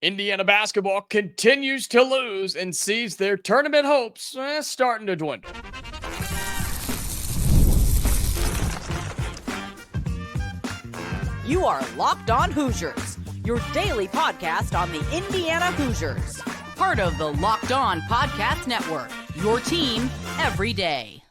Indiana basketball continues to lose and sees their tournament hopes starting to dwindle. You are Locked On Hoosiers, your daily podcast on the Indiana Hoosiers. Part of the Locked On Podcast Network, your team every day.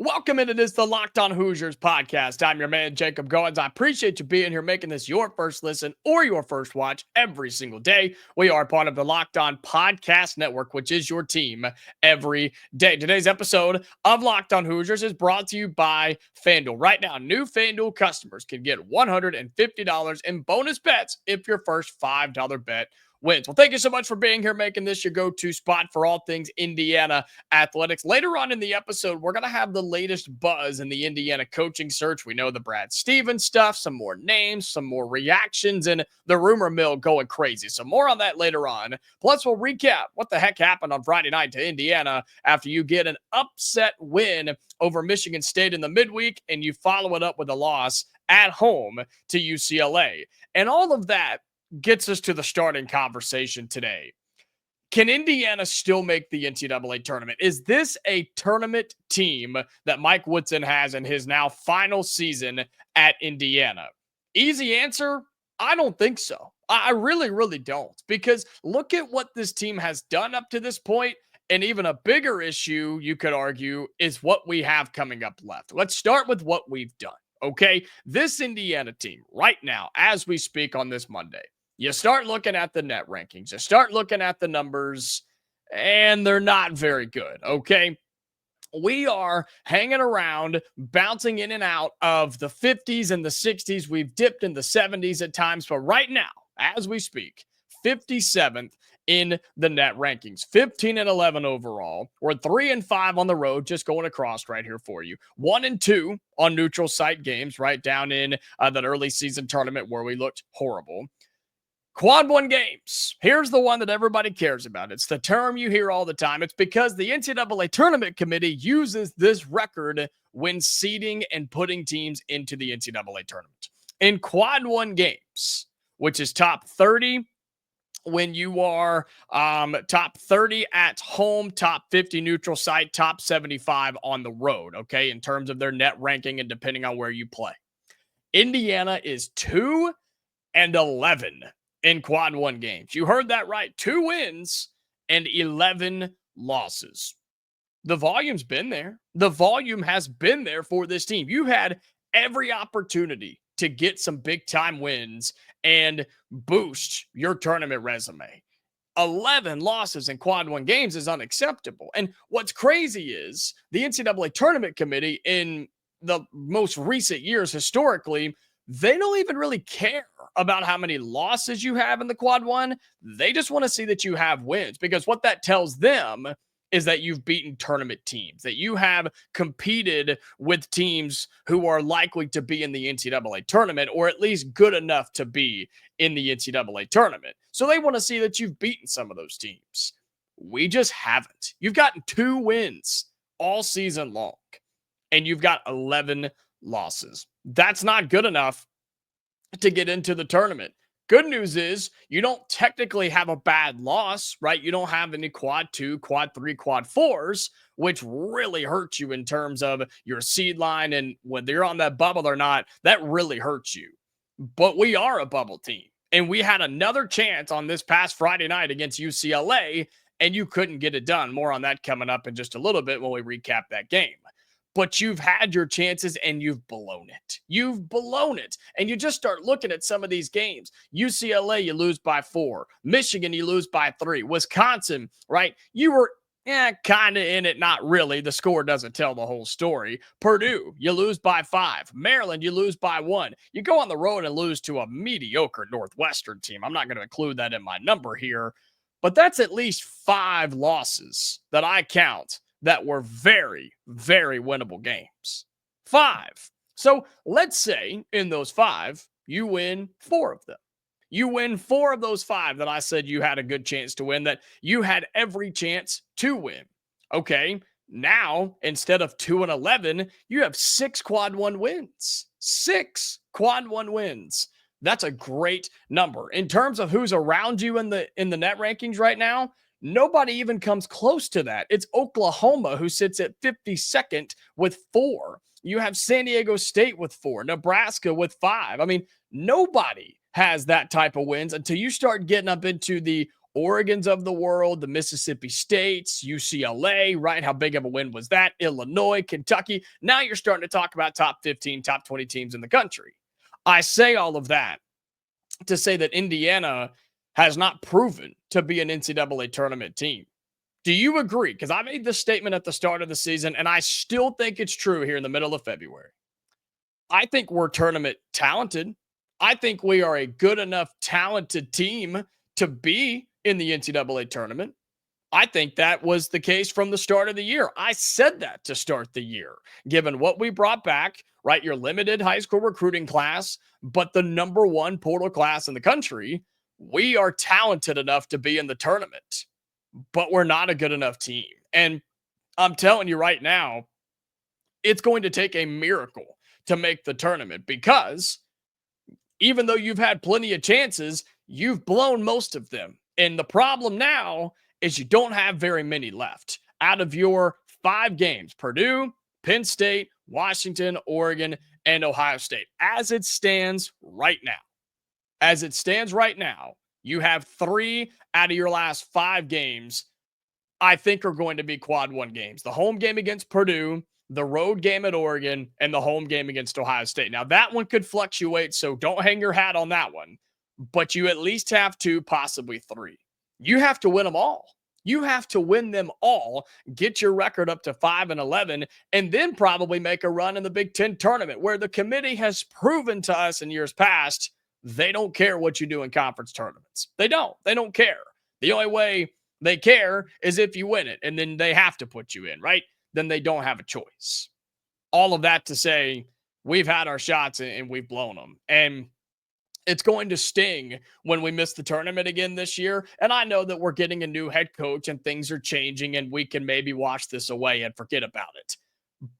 Welcome into this, the Locked On Hoosiers podcast. I'm your man, Jacob Goins. I appreciate you being here, making this your first listen or your first watch every single day. We are part of the Locked On Podcast Network, which is your team every day. Today's episode of Locked On Hoosiers is brought to you by FanDuel. Right now, new FanDuel customers can get $150 in bonus bets if your first $5 bet wins. Well, thank you so much for being here, making this your go-to spot for all things Indiana athletics. Later on in the episode, we're going to have the latest buzz in the Indiana coaching search. We know the Brad Stevens stuff, some more names, some more reactions, and the rumor mill going crazy. So more on that later on. Plus, we'll recap what the heck happened on Friday night to Indiana after you get an upset win over Michigan State in the midweek, and you follow it up with a loss at home to UCLA. And all of that gets us to the starting conversation today. Can Indiana still make the NCAA tournament? Is this a tournament team that Mike Woodson has in his now final season at Indiana? Easy answer, I don't think so. I really, really don't. Because look at what this team has done up to this point. And even a bigger issue, you could argue, is what we have coming up left. Let's start with what we've done. Okay, this Indiana team right now, as we speak on this Monday, you start looking at the net rankings, you start looking at the numbers, and they're not very good, okay? We are hanging around, bouncing in and out of the 50s and the 60s. We've dipped in the 70s at times, but right now, as we speak, 57th in the net rankings, 15-11 overall. We're 3-5 on the road, just going across right here for you. 1-2 on neutral site games, right down in that early season tournament where we looked horrible. Quad one games. Here's the one that everybody cares about. It's the term you hear all the time. It's because the NCAA Tournament Committee uses this record when seeding and putting teams into the NCAA tournament. In quad one games, which is top 30 when you are top 30 at home, top 50 neutral site, top 75 on the road, okay, in terms of their net ranking and depending on where you play. Indiana is 2-11 in quad one games. You heard that right. 2 wins and 11 losses. The volume's been there. The volume has been there for this team. You had every opportunity to get some big time wins and boost your tournament resume. 11 losses in quad one games is unacceptable. And what's crazy is the NCAA Tournament Committee in the most recent years historically, they don't even really care about how many losses you have in the quad one. They just want to see that you have wins, because what that tells them is that you've beaten tournament teams, that you have competed with teams who are likely to be in the NCAA tournament, or at least good enough to be in the NCAA tournament. So they want to see that you've beaten some of those teams. We just haven't. You've gotten 2 wins all season long, and you've got 11 losses. That's not good enough to get into the tournament. Good news is you don't technically have a bad loss, right? You don't have any quad 2, quad 3, quad 4s, which really hurts you in terms of your seed line, and whether you're on that bubble or not, that really hurts you. But we are a bubble team, and we had another chance on this past Friday night against UCLA, and you couldn't get it done. More on that coming up in just a little bit when we recap that game. But you've had your chances and you've blown it. You've blown it. And you just start looking at some of these games. UCLA, you lose by 4. Michigan, you lose by 3. Wisconsin, right? You were kind of in it, not really. The score doesn't tell the whole story. Purdue, you lose by 5. Maryland, you lose by 1. You go on the road and lose to a mediocre Northwestern team. I'm not going to include that in my number here, but that's at least 5 losses that I count that were very, very winnable games. 5. So let's say in those 5, you win 4 of them. You win 4 of those 5 that I said you had a good chance to win, that you had every chance to win. Okay, now instead of 2-11, you have 6 quad 1 wins. 6 quad 1 wins. That's a great number. In terms of who's around you in the net rankings right now, nobody even comes close to that. It's Oklahoma who sits at 52nd with 4. You have San Diego State with 4, Nebraska with 5. I mean, nobody has that type of wins until you start getting up into the Oregons of the world, the Mississippi States, UCLA, right? How big of a win was that? Illinois, Kentucky. Now you're starting to talk about top 15, top 20 teams in the country. I say all of that to say that Indiana has not proven to be an NCAA tournament team. Do you agree? Because I made this statement at the start of the season, and I still think it's true here in the middle of February. I think we're tournament talented. I think we are a good enough talented team to be in the NCAA tournament. I think that was the case from the start of the year. I said that to start the year, given what we brought back, right? Your limited high school recruiting class, but the number one portal class in the country. We are talented enough to be in the tournament, but we're not a good enough team. And I'm telling you right now, it's going to take a miracle to make the tournament because even though you've had plenty of chances, you've blown most of them. And the problem now is you don't have very many left. Out of your 5 games, Purdue, Penn State, Washington, Oregon, and Ohio State. As it stands right now, you have 3 out of your last 5 games I think are going to be quad 1 games. The home game against Purdue, the road game at Oregon, and the home game against Ohio State. Now, that one could fluctuate, so don't hang your hat on that one. But you at least have 2, possibly 3. You have to win them all. You have to win them all, get your record up to 5-11, and then probably make a run in the Big Ten tournament, where the committee has proven to us in years past they don't care what you do in conference tournaments. They don't. They don't care. The only way they care is if you win it, and then they have to put you in, right? Then they don't have a choice. All of that to say, we've had our shots and we've blown them. And it's going to sting when we miss the tournament again this year. And I know that we're getting a new head coach and things are changing and we can maybe wash this away and forget about it.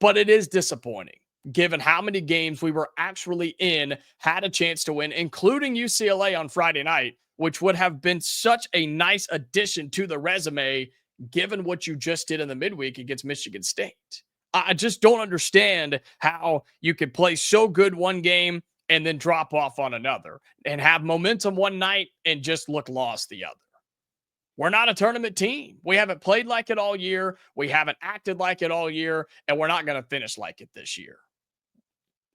But it is disappointing given how many games we were actually in, had a chance to win, including UCLA on Friday night, which would have been such a nice addition to the resume given what you just did in the midweek against Michigan State. I just don't understand how you could play so good one game and then drop off on another and have momentum one night and just look lost the other. We're not a tournament team. We haven't played like it all year. We haven't acted like it all year, and we're not going to finish like it this year.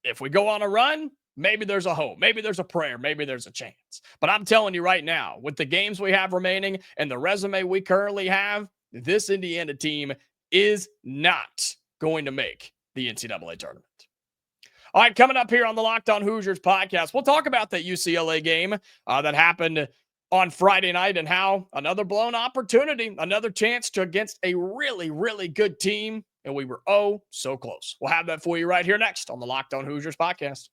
If we go on a run, maybe there's a hope. Maybe there's a prayer. Maybe there's a chance. But I'm telling you right now, with the games we have remaining and the resume we currently have, this Indiana team is not going to make the NCAA tournament. All right, coming up here on the Locked On Hoosiers podcast, we'll talk about that UCLA game that happened on Friday night and how another blown opportunity, another chance to against a really, really good team. And we were so close. We'll have that for you right here next on the Locked On Hoosiers podcast.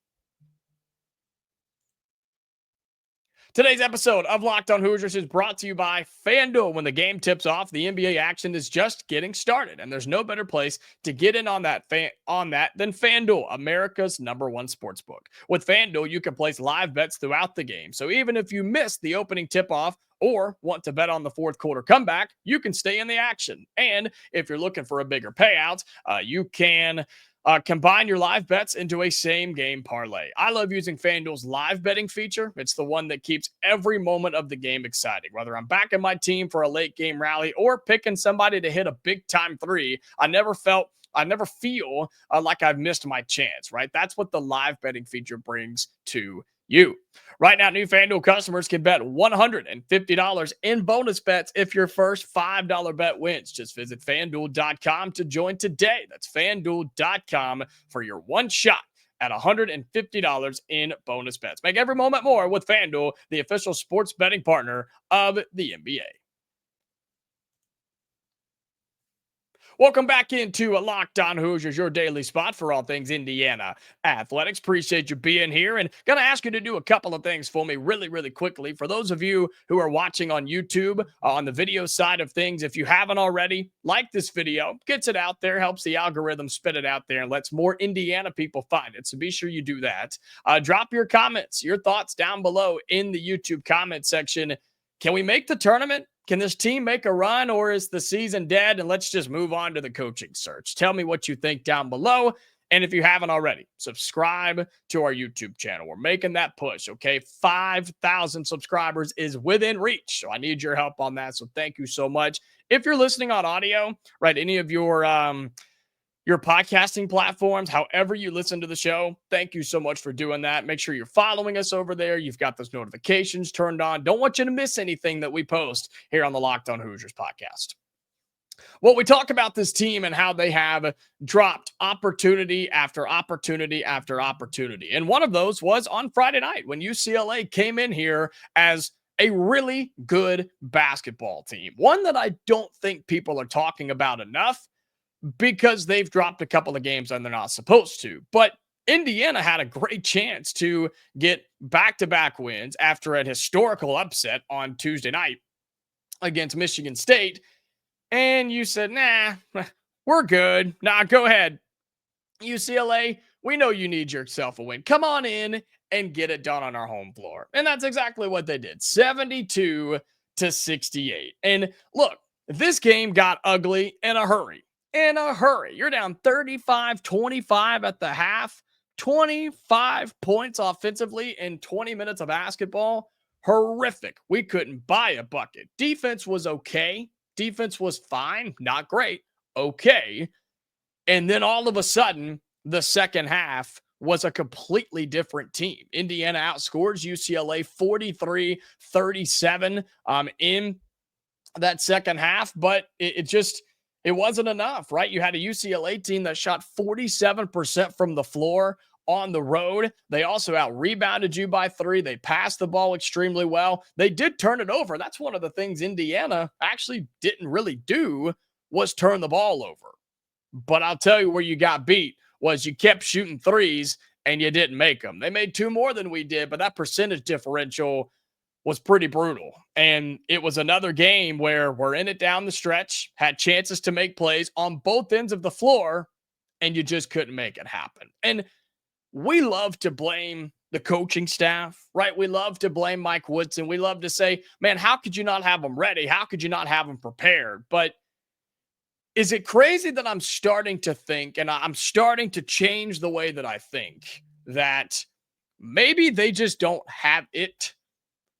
Today's episode of Locked On Hoosiers is brought to you by FanDuel. When the game tips off, the NBA action is just getting started, and there's no better place to get in on that than FanDuel, America's #1 sportsbook. With FanDuel, you can place live bets throughout the game, so even if you miss the opening tip-off or want to bet on the fourth quarter comeback, you can stay in the action. And if you're looking for a bigger payout, you can combine your live bets into a same game parlay. I love using FanDuel's live betting feature. It's the one that keeps every moment of the game exciting. Whether I'm backing my team for a late game rally or picking somebody to hit a big time 3, I never feel like I've missed my chance, right? That's what the live betting feature brings to you. Right now, new FanDuel customers can bet $150 in bonus bets if your first $5 bet wins. Just visit FanDuel.com to join today. That's FanDuel.com for your one shot at $150 in bonus bets. Make every moment more with FanDuel, the official sports betting partner of the NBA. Welcome back into Locked On Hoosiers, your daily spot for all things Indiana athletics. Appreciate you being here, and going to ask you to do a couple of things for me really quickly. For those of you who are watching on YouTube, on the video side of things, if you haven't already, like this video, gets it out there, helps the algorithm spit it out there, and lets more Indiana people find it. So be sure you do that. Drop your comments, your thoughts down below in the YouTube comment section. Can we make the tournament? Can this team make a run, or is the season dead? And let's just move on to the coaching search. Tell me what you think down below. And if you haven't already, subscribe to our YouTube channel. We're making that push, okay? 5,000 subscribers is within reach. So I need your help on that. So thank you so much. If you're listening on audio, right, any of your podcasting platforms, however you listen to the show, thank you so much for doing that. Make sure you're following us over there. You've got those notifications turned on. Don't want you to miss anything that we post here on the Locked On Hoosiers podcast. Well, we talk about this team and how they have dropped opportunity after opportunity after opportunity. And one of those was on Friday night when UCLA came in here as a really good basketball team. One that I don't think people are talking about enough, because they've dropped a couple of games and they're not supposed to. But Indiana had a great chance to get back-to-back wins after an historical upset on Tuesday night against Michigan State. And you said, nah, we're good. Nah, go ahead. UCLA, we know you need yourself a win. Come on in and get it done on our home floor. And that's exactly what they did, 72-68. And look, this game got ugly in a hurry. You're down 35-25 at the half, 25 points offensively in 20 minutes of basketball. Horrific. We couldn't buy a bucket. Defense was okay. Defense was fine. Not great. Okay. And then all of a sudden, the second half was a completely different team. Indiana outscores UCLA 43-37 in that second half, but it wasn't enough, right? You had a UCLA team that shot 47% from the floor on the road. They also out-rebounded you by 3. They passed the ball extremely well. They did turn it over. That's one of the things Indiana actually didn't really do, was turn the ball over. But I'll tell you where you got beat was you kept shooting threes and you didn't make them. They made 2 more than we did, but that percentage differential was pretty brutal. And it was another game where we're in it down the stretch, had chances to make plays on both ends of the floor, and you just couldn't make it happen. And we love to blame the coaching staff, right? We love to blame Mike Woodson. We love to say, man, how could you not have them ready? How could you not have them prepared? But is it crazy that I'm starting to think, and I'm starting to change the way that I think, that maybe they just don't have it?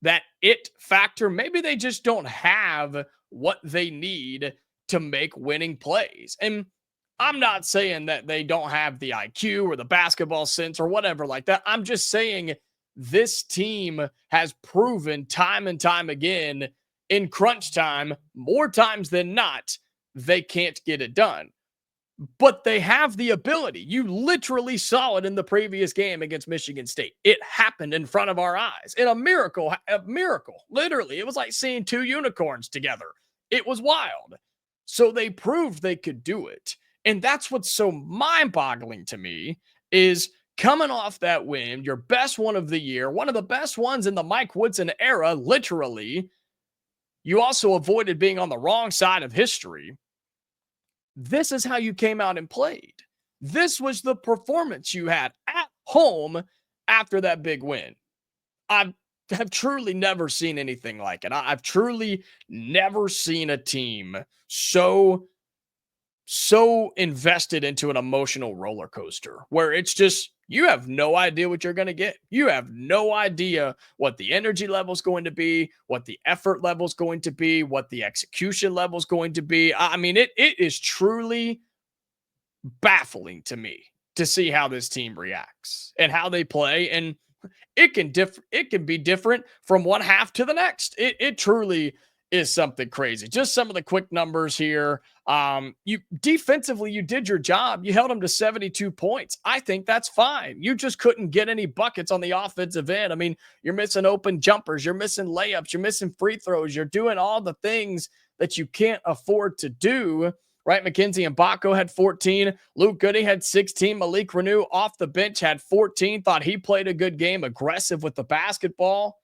That it factor, maybe they just don't have what they need to make winning plays. And I'm not saying that they don't have the IQ or the basketball sense or whatever like that. I'm just saying this team has proven time and time again in crunch time, more times than not, they can't get it done. But they have the ability. You literally saw it in the previous game against Michigan State. It happened in front of our eyes. In a miracle, literally. It was like seeing 2 unicorns together. It was wild. So they proved they could do it. And that's what's so mind-boggling to me, is coming off that win, your best one of the year, one of the best ones in the Mike Woodson era, literally. You also avoided being on the wrong side of history. This is how you came out and played. This was the performance you had at home after that big win. I have truly never seen anything like it. I've truly never seen a team so invested into an emotional roller coaster where it's just, you have no idea what you're going to get. You have no idea what the energy level is going to be, what the effort level is going to be, what the execution level is going to be. I mean, it is truly baffling to me to see how this team reacts and how they play. And it can be different from one half to the next. It truly is something crazy. Just some of the quick numbers here. You defensively, you did your job. You held them to 72 points. I think that's fine. You just couldn't get any buckets on the offensive end. I mean, you're missing open jumpers. You're missing layups. You're missing free throws. You're doing all the things that you can't afford to do. right? Mackenzie and Baco had 14. Luke Goody had 16. Malik Renew off the bench had 14. Thought he played a good game, aggressive with the basketball.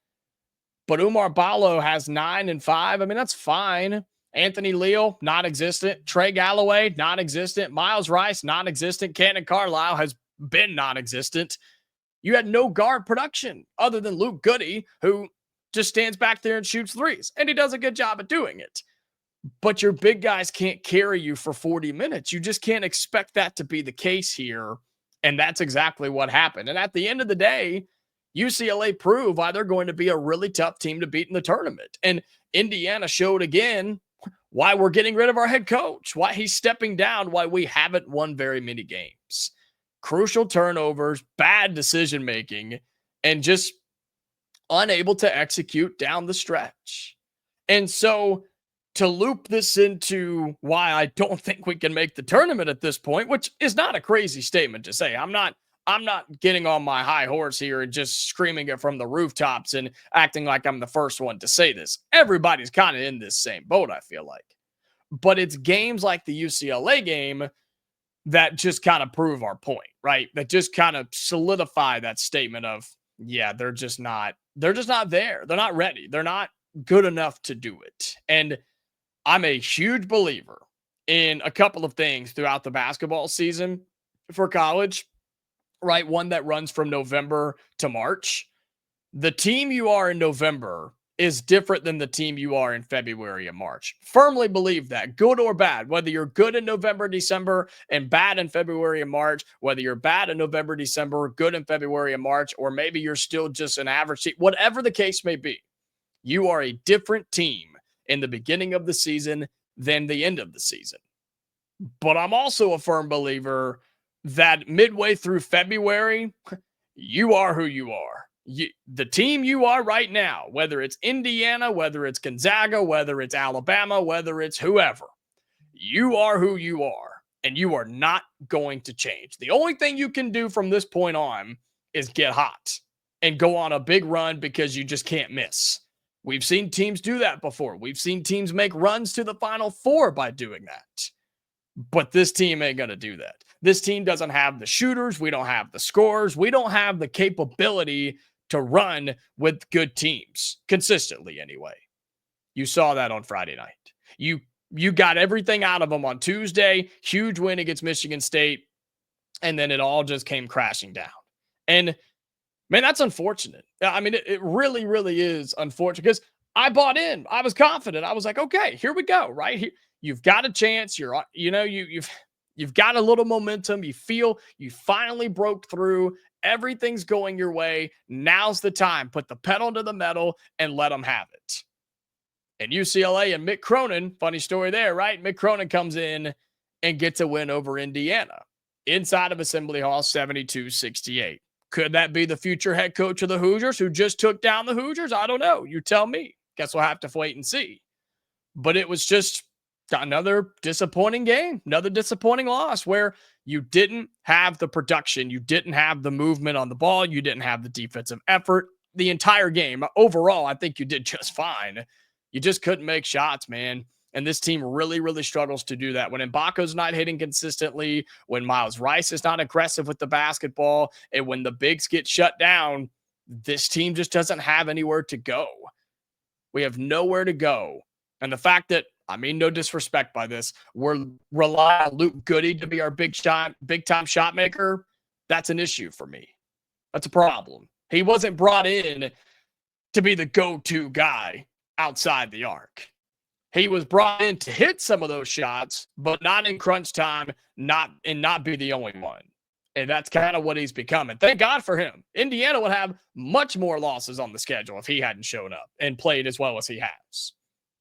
But Umar Ballo has 9 and 5. I mean, that's fine. Anthony Leal, non-existent. Trey Galloway, non-existent. Miles Rice, non-existent. Cannon Carlisle has been non-existent. You had no guard production other than Luke Goody, who just stands back there and shoots threes. And he does a good job at doing it. But your big guys can't carry you for 40 minutes. You just can't expect that to be the case here. And that's exactly what happened. And at the end of the day, UCLA proved why they're going to be a really tough team to beat in the tournament. And Indiana showed again why we're getting rid of our head coach, why he's stepping down, why we haven't won very many games. Crucial turnovers, bad decision making, and just unable to execute down the stretch. And so to loop this into why I don't think we can make the tournament at this point, which is not a crazy statement to say. I'm not getting on my high horse here and just screaming it from the rooftops and acting like I'm the first one to say this. Everybody's kind of in this same boat, I feel like. But it's games like the UCLA game that just kind of prove our point, right? That just kind of solidify that statement of, yeah, they're just not there. They're not ready. They're not good enough to do it. And I'm a huge believer in a couple of things throughout the basketball season for college, right? One that runs from November to March. The team you are in November is different than the team you are in February and March. Firmly believe that, good or bad, whether you're good in November, December, and bad in February and March, whether you're bad in November, December, good in February and March, or maybe you're still just an average team, whatever the case may be, you are a different team in the beginning of the season than the end of the season. But I'm also a firm believer that midway through February, you are who you are. The team you are right now, whether it's Indiana, whether it's Gonzaga, whether it's Alabama, whether it's whoever, you are who you are, and you are not going to change. The only thing you can do from this point on is get hot and go on a big run because you just can't miss. We've seen teams do that before. We've seen teams make runs to the Final Four by doing that. But this team ain't going to do that. This team doesn't have the shooters. We don't have the scorers. We don't have the capability to run with good teams consistently anyway. You saw that on Friday night. You got everything out of them on Tuesday. Huge win against Michigan State. And then it all just came crashing down. And man, that's unfortunate. I mean, it really, really is unfortunate because I bought in. I was confident. I was like, okay, here we go. Right here, you've got a chance. You've got a little momentum. You feel you finally broke through. Everything's going your way. Now's the time. Put the pedal to the metal and let them have it. And UCLA and Mick Cronin, funny story there, right? Mick Cronin comes in and gets a win over Indiana inside of Assembly Hall, 72-68. Could that be the future head coach of the Hoosiers who just took down the Hoosiers? I don't know. You tell me. Guess we'll have to wait and see. But it was just another disappointing game, another disappointing loss where you didn't have the production. You didn't have the movement on the ball. You didn't have the defensive effort the entire game. Overall, I think you did just fine. You just couldn't make shots, man. And this team really, really struggles to do that. When Mbako's not hitting consistently, when Miles Rice is not aggressive with the basketball, and when the bigs get shut down, this team just doesn't have anywhere to go. We have nowhere to go. And the fact that, I mean, no disrespect by this, we're relying on Luke Goody to be our big time shot maker, that's an issue for me. That's a problem. He wasn't brought in to be the go-to guy outside the arc. He was brought in to hit some of those shots, but not in crunch time, not be the only one. And that's kind of what he's becoming. Thank God for him. Indiana would have much more losses on the schedule if he hadn't shown up and played as well as he has.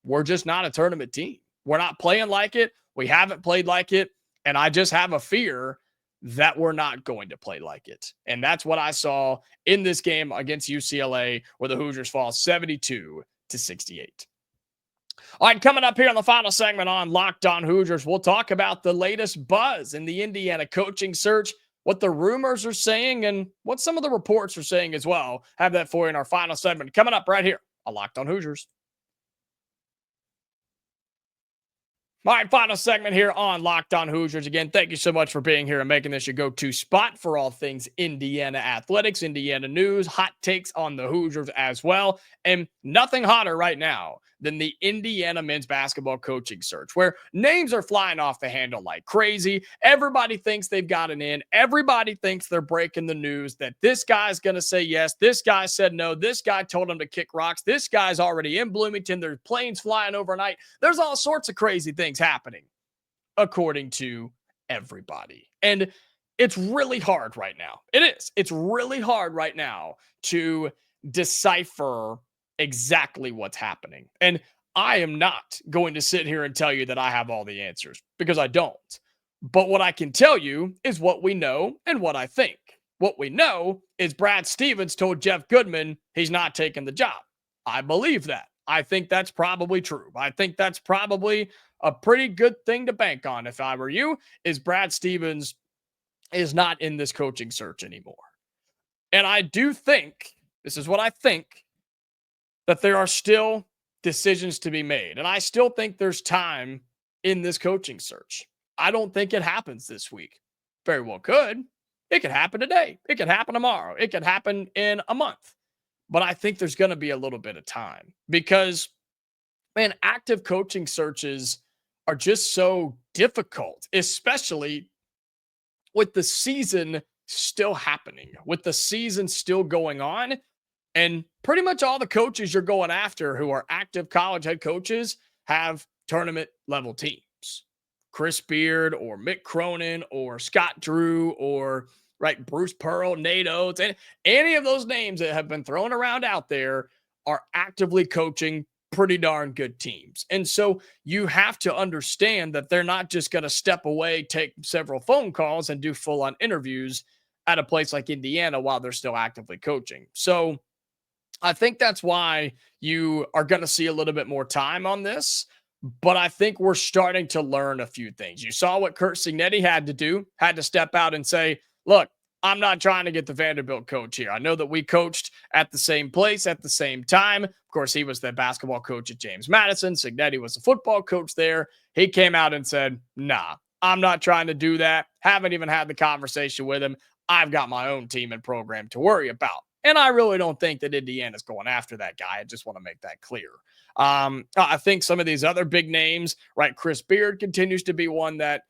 We're just not a tournament team. We're not playing like it. We haven't played like it. And I just have a fear that we're not going to play like it. And that's what I saw in this game against UCLA, where the Hoosiers fall 72-68. All right, coming up here on the final segment on Locked On Hoosiers, we'll talk about the latest buzz in the Indiana coaching search, what the rumors are saying, and what some of the reports are saying as well. Have that for you in our final segment coming up right here on Locked On Hoosiers. All right, final segment here on Locked On Hoosiers. Again, thank you so much for being here and making this your go-to spot for all things Indiana athletics, Indiana news, hot takes on the Hoosiers as well. And nothing hotter right now than the Indiana men's basketball coaching search, where names are flying off the handle like crazy. Everybody thinks they've got an in. Everybody thinks they're breaking the news that this guy's going to say yes. This guy said no. This guy told him to kick rocks. This guy's already in Bloomington. There's planes flying overnight. There's all sorts of crazy things happening, according to everybody. And it's really hard right now. It is. It's really hard right now to decipher exactly what's happening. And I am not going to sit here and tell you that I have all the answers, because I don't. But what I can tell you is what we know and what I think. What we know is Brad Stevens told Jeff Goodman he's not taking the job. I believe that. I think that's probably true. I think that's probably a pretty good thing to bank on, if I were you, is Brad Stevens is not in this coaching search anymore. And I do think, this is what I think, that there are still decisions to be made. And I still think there's time in this coaching search. I don't think it happens this week. Very well could. It could happen today. It could happen tomorrow. It could happen in a month. But I think there's going to be a little bit of time because, man, active coaching searches are just so difficult, especially with the season still happening, with the season still going on. And pretty much all the coaches you're going after who are active college head coaches have tournament level teams. Chris Beard or Mick Cronin or Scott Drew or Bruce Pearl, Nate Oates, and any of those names that have been thrown around out there are actively coaching pretty darn good teams. And so you have to understand that they're not just going to step away, take several phone calls, and do full-on interviews at a place like Indiana while they're still actively coaching. So I think that's why you are going to see a little bit more time on this. But I think we're starting to learn a few things. You saw what Curt Cignetti had to do, had to step out and say, look, I'm not trying to get the Vanderbilt coach here. I know that we coached at the same place at the same time. Of course, he was the basketball coach at James Madison. Cignetti was the football coach there. He came out and said, nah, I'm not trying to do that. Haven't even had the conversation with him. I've got my own team and program to worry about. And I really don't think that Indiana's going after that guy. I just want to make that clear. I think some of these other big names, Chris Beard continues to be one that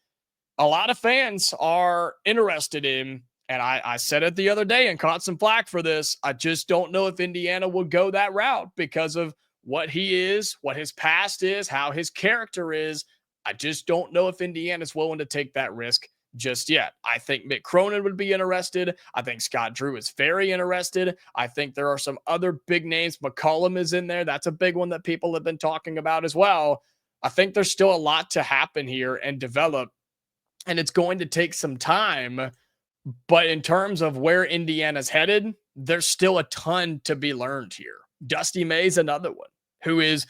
a lot of fans are interested in. And I said it the other day and caught some flack for this. I just don't know if Indiana will go that route because of what he is, what his past is, how his character is. I just don't know if Indiana's willing to take that risk just yet. I think Mick Cronin would be interested. I think Scott Drew is very interested. I think there are some other big names. McCollum is in there. That's a big one that people have been talking about as well. I think there's still a lot to happen here and develop, and it's going to take some time. But in terms of where Indiana's headed, there's still a ton to be learned here. Dusty May's another one who is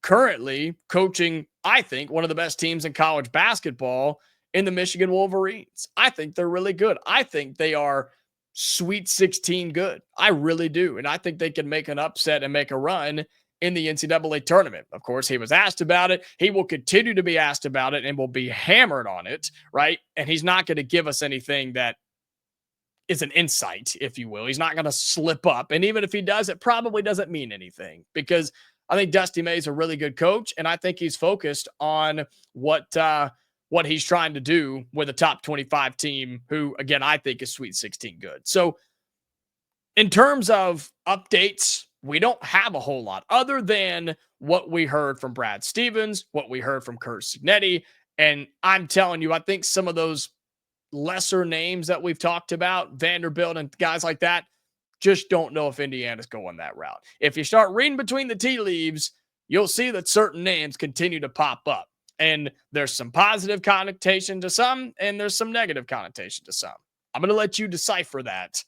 currently coaching, I think, one of the best teams in college basketball in the Michigan Wolverines. I think they're really good. I think they are Sweet 16 good. I really do. And I think they can make an upset and make a run in the NCAA tournament. Of course, he was asked about it. He will continue to be asked about it and will be hammered on it, right? And he's not going to give us anything that is an insight, if you will. He's not going to slip up. And even if he does, it probably doesn't mean anything because I think Dusty May is a really good coach. And I think he's focused on what he's trying to do with a top 25 team who, again, I think is Sweet 16 good. So in terms of updates, we don't have a whole lot other than what we heard from Brad Stevens, what we heard from Curt Cignetti. And I'm telling you, I think some of those lesser names that we've talked about, Vanderbilt and guys like that, just don't know if Indiana's going that route. If you start reading between the tea leaves, you'll see that certain names continue to pop up. And there's some positive connotation to some, and there's some negative connotation to some. I'm going to let you decipher that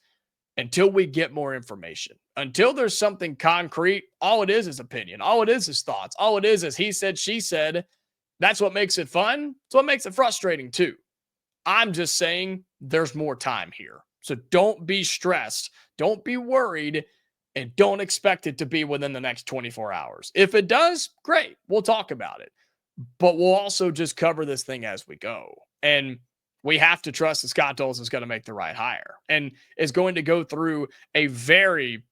until we get more information. Until there's something concrete, all it is opinion. All it is thoughts. All it is he said, she said. That's what makes it fun. It's what makes it frustrating too. I'm just saying there's more time here. So don't be stressed. Don't be worried. And don't expect it to be within the next 24 hours. If it does, great. We'll talk about it. but we'll also just cover this thing as we go. And we have to trust that Scott Doles is going to make the right hire and is going to go through a very,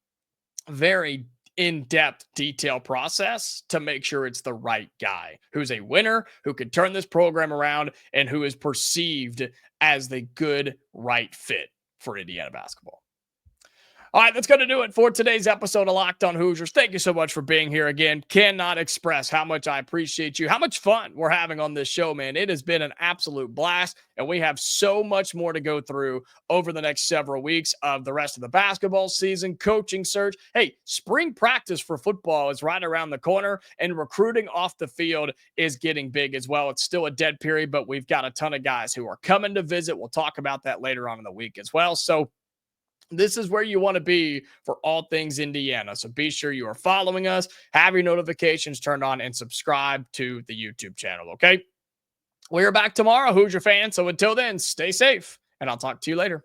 very in-depth detailed process to make sure it's the right guy who's a winner, who can turn this program around, and who is perceived as the good right fit for Indiana basketball. All right, that's going to do it for today's episode of Locked On Hoosiers. Thank you so much for being here again. Cannot express how much I appreciate you, how much fun we're having on this show, man. It has been an absolute blast, and we have so much more to go through over the next several weeks of the rest of the basketball season, coaching search. Hey, spring practice for football is right around the corner, and recruiting off the field is getting big as well. It's still a dead period, but we've got a ton of guys who are coming to visit. We'll talk about that later on in the week as well. So, this is where you want to be for all things Indiana. So be sure you are following us, have your notifications turned on, and subscribe to the YouTube channel, okay? We are back tomorrow, Hoosier fans. So until then, stay safe, and I'll talk to you later.